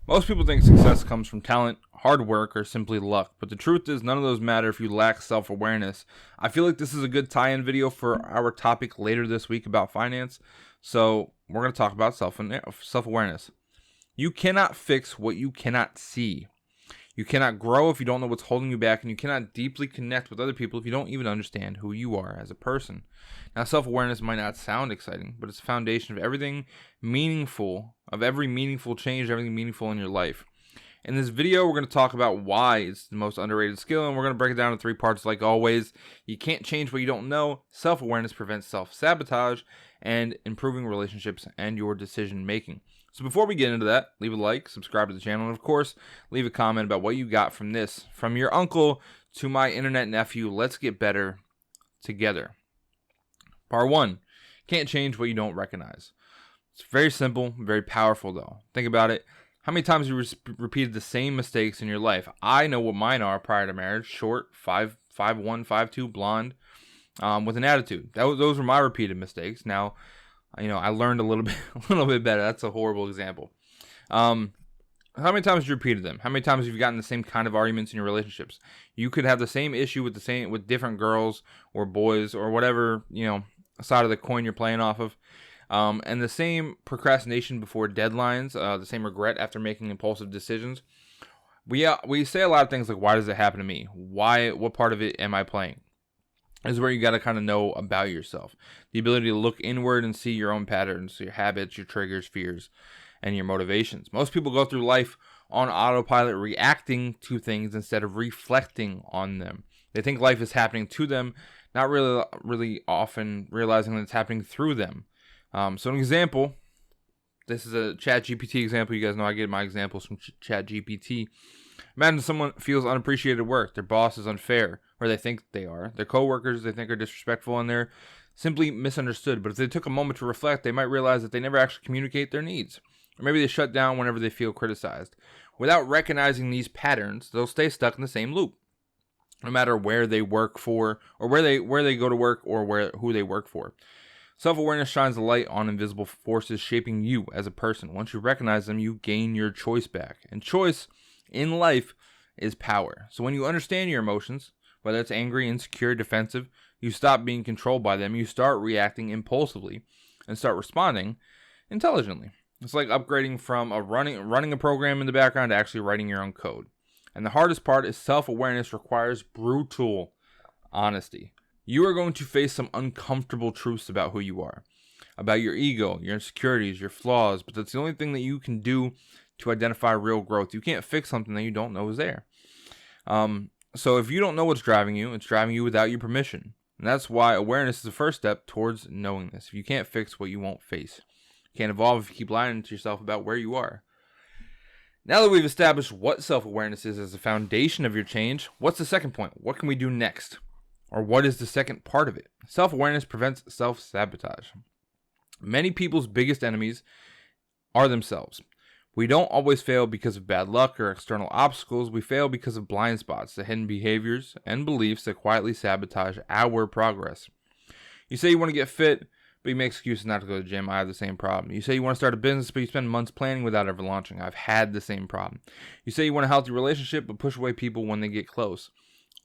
Most people think success comes from talent, hard work, or simply luck, but the truth is none of those matter if you lack self-awareness. I feel like this is a good tie-in video for our topic later this week about finance, so we're going to talk about self-awareness. You cannot fix what you cannot see. You cannot grow if you don't know what's holding you back, and you cannot deeply connect with other people if you don't even understand who you are as a person. Now, self-awareness might not sound exciting, but it's the foundation of everything meaningful, of every meaningful change, everything meaningful in your life. In this video, we're going to talk about why it's the most underrated skill, and we're going to break it down into 3 parts like always. You can't change what you don't know. Self-awareness prevents self-sabotage, and improving relationships and your decision making. So before we get into that, leave a like, subscribe to the channel, and of course, leave a comment about what you got from this. From your uncle to my internet nephew, let's get better together. Part 1, can't change what you don't recognize. It's very simple, very powerful though. Think about it. How many times have you repeated the same mistakes in your life? I know what mine are prior to marriage. Short, 5'1", 5'2", blonde, with an attitude. Those were my repeated mistakes. Now, I learned a little bit better. That's a horrible example. How many times have you repeated them? How many times have you gotten the same kind of arguments in your relationships? You could have the same issue with different girls or boys or whatever, side of the coin you're playing off of. And the same procrastination before deadlines, the same regret after making impulsive decisions. We say a lot of things like, why does it happen to me? What part of it am I playing? Is where you got to kind of know about yourself. The ability to look inward and see your own patterns, your habits, your triggers, fears, and your motivations. Most people go through life on autopilot, reacting to things instead of reflecting on them. They think life is happening to them, not really often realizing that it's happening through them. So an example, this is a ChatGPT example. You guys know I get my examples from ChatGPT. Imagine someone feels unappreciated at work. Their boss is unfair, or they think they are. Their coworkers they think are disrespectful, and they're simply misunderstood. But if they took a moment to reflect, they might realize that they never actually communicate their needs. Or maybe they shut down whenever they feel criticized. Without recognizing these patterns, they'll stay stuck in the same loop, no matter where they work for, or where they go to work, or who they work for. Self-awareness shines a light on invisible forces shaping you as a person. Once you recognize them, you gain your choice back. And choice in life is power. So when you understand your emotions, whether it's angry, insecure, defensive, you stop being controlled by them. You start reacting impulsively and start responding intelligently. It's like upgrading from running a program in the background to actually writing your own code. And the hardest part is self-awareness requires brutal honesty. You are going to face some uncomfortable truths about who you are, about your ego, your insecurities, your flaws, but that's the only thing that you can do to identify real growth. You can't fix something that you don't know is there. So if you don't know what's driving you, it's driving you without your permission. And that's why awareness is the first step towards knowing this. If you can't fix what you won't face, you can't evolve if you keep lying to yourself about where you are. Now that we've established what self-awareness is as the foundation of your change, what's the second point? What can we do next? Or what is the second part of it? Self-awareness prevents self-sabotage. Many people's biggest enemies are themselves. We don't always fail because of bad luck or external obstacles. We fail because of blind spots, the hidden behaviors and beliefs that quietly sabotage our progress. You say you want to get fit, but you make excuses not to go to the gym. I have the same problem. You say you want to start a business, but you spend months planning without ever launching. I've had the same problem. You say you want a healthy relationship, but push away people when they get close.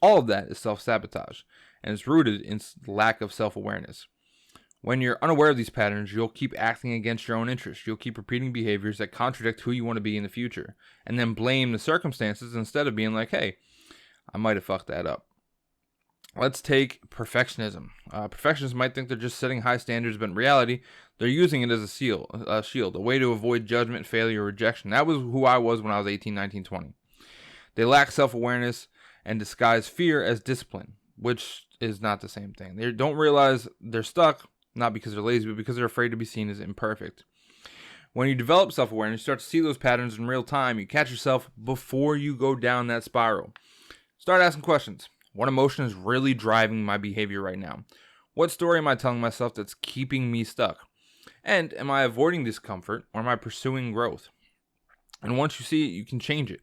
All of that is self-sabotage, and it's rooted in lack of self-awareness. When you're unaware of these patterns, you'll keep acting against your own interests. You'll keep repeating behaviors that contradict who you want to be in the future, and then blame the circumstances instead of being like, hey, I might have fucked that up. Let's take perfectionism. Perfectionists might think they're just setting high standards, but in reality, they're using it as a shield, a way to avoid judgment, failure, or rejection. That was who I was when I was 18, 19, 20. They lack self-awareness and disguise fear as discipline, which is not the same thing. They don't realize they're stuck, not because they're lazy, but because they're afraid to be seen as imperfect. When you develop self-awareness, you start to see those patterns in real time. You catch yourself before you go down that spiral. Start asking questions. What emotion is really driving my behavior right now? What story am I telling myself that's keeping me stuck? And am I avoiding discomfort, or am I pursuing growth? And once you see it, you can change it.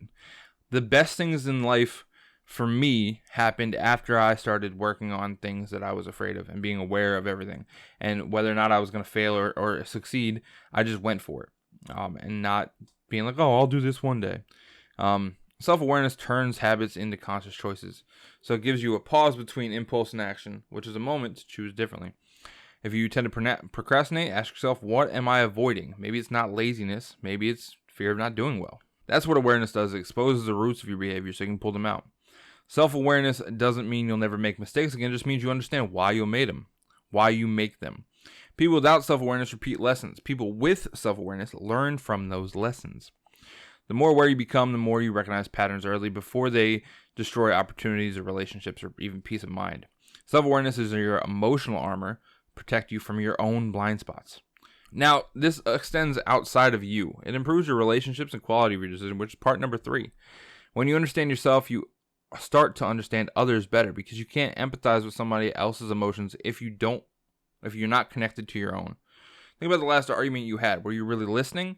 The best things in life for me happened after I started working on things that I was afraid of and being aware of everything. And whether or not I was going to fail or succeed, I just went for it. And not being like, oh, I'll do this one day. Self-awareness turns habits into conscious choices. So it gives you a pause between impulse and action, which is a moment to choose differently. If you tend to procrastinate, ask yourself, what am I avoiding? Maybe it's not laziness. Maybe it's fear of not doing well. That's what awareness does. It exposes the roots of your behavior so you can pull them out. Self-awareness doesn't mean you'll never make mistakes again. It just means you understand why you made them, why you make them. People without self-awareness repeat lessons. People with self-awareness learn from those lessons. The more aware you become, the more you recognize patterns early before they destroy opportunities or relationships or even peace of mind. Self-awareness is your emotional armor, protect you from your own blind spots. Now, this extends outside of you. It improves your relationships and quality of your decision, which is part number 3. When you understand yourself, you start to understand others better because you can't empathize with somebody else's emotions if you're not connected to your own. Think about the last argument you had. Were you really listening,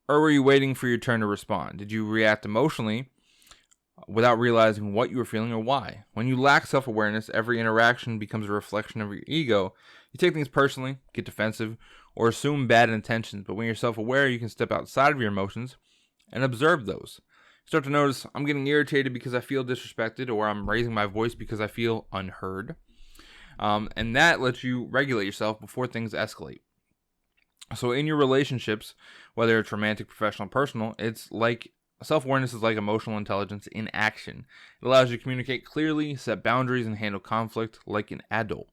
or were you waiting for your turn to respond? Did you react emotionally without realizing what you were feeling or why? When you lack self-awareness, every interaction becomes a reflection of your ego. You take things personally, get defensive, or assume bad intentions. But when you're self-aware, you can step outside of your emotions and observe those. Start to notice, I'm getting irritated because I feel disrespected, or I'm raising my voice because I feel unheard. And that lets you regulate yourself before things escalate. So in your relationships, whether it's romantic, professional, personal, it's like self-awareness is like emotional intelligence in action. It allows you to communicate clearly, set boundaries, and handle conflict like an adult.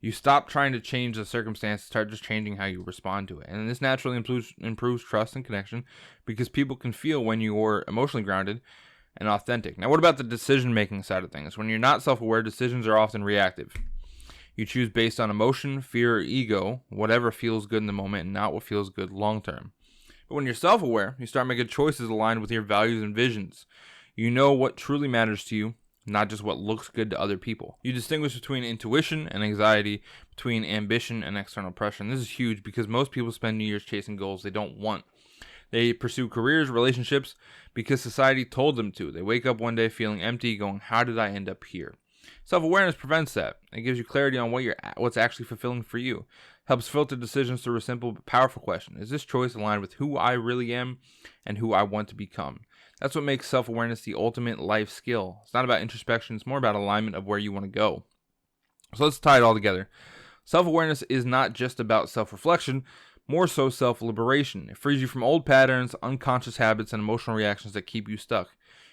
You stop trying to change the circumstance, start just changing how you respond to it. And this naturally improves trust and connection because people can feel when you're emotionally grounded and authentic. Now, what about the decision-making side of things? When you're not self-aware, decisions are often reactive. You choose based on emotion, fear, or ego, whatever feels good in the moment and not what feels good long-term. But when you're self-aware, you start making choices aligned with your values and visions. You know what truly matters to you, not just what looks good to other people. You distinguish between intuition and anxiety, between ambition and external pressure. And this is huge because most people spend years chasing goals they don't want. They pursue careers, relationships, because society told them to. They wake up one day feeling empty, going, how did I end up here? Self-awareness prevents that. It gives you clarity on what's actually fulfilling for you. Helps filter decisions through a simple but powerful question. Is this choice aligned with who I really am and who I want to become? That's what makes self-awareness the ultimate life skill. It's not about introspection. It's more about alignment of where you want to go. So let's tie it all together. Self-awareness is not just about self-reflection, more so self-liberation. It frees you from old patterns, unconscious habits, and emotional reactions that keep you stuck.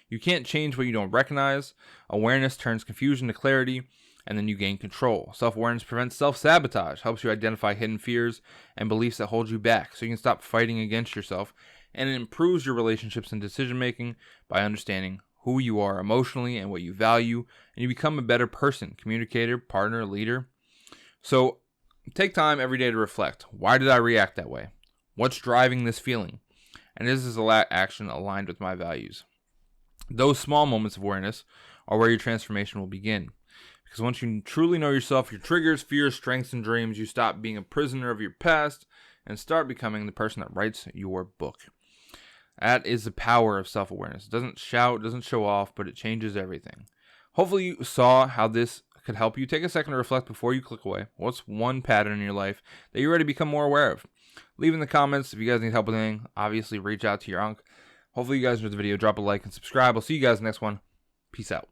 You can't change what you don't recognize. Awareness turns confusion to clarity, and then you gain control. Self-awareness prevents self-sabotage, helps you identify hidden fears and beliefs that hold you back, so you can stop fighting against yourself, and it improves your relationships and decision-making by understanding who you are emotionally and what you value, and you become a better person, communicator, partner, leader. So take time every day to reflect. Why did I react that way? What's driving this feeling? And is this action aligned with my values? Those small moments of awareness are where your transformation will begin. Because once you truly know yourself, your triggers, fears, strengths, and dreams, you stop being a prisoner of your past and start becoming the person that writes your book. That is the power of self-awareness. It doesn't shout, doesn't show off, but it changes everything. Hopefully you saw how this could help you. Take a second to reflect before you click away. What's one pattern in your life that you're ready to become more aware of? Leave in the comments. If you guys need help with anything, obviously reach out to your uncle. Hopefully you guys enjoyed the video. Drop a like and subscribe. I'll see you guys in the next one. Peace out.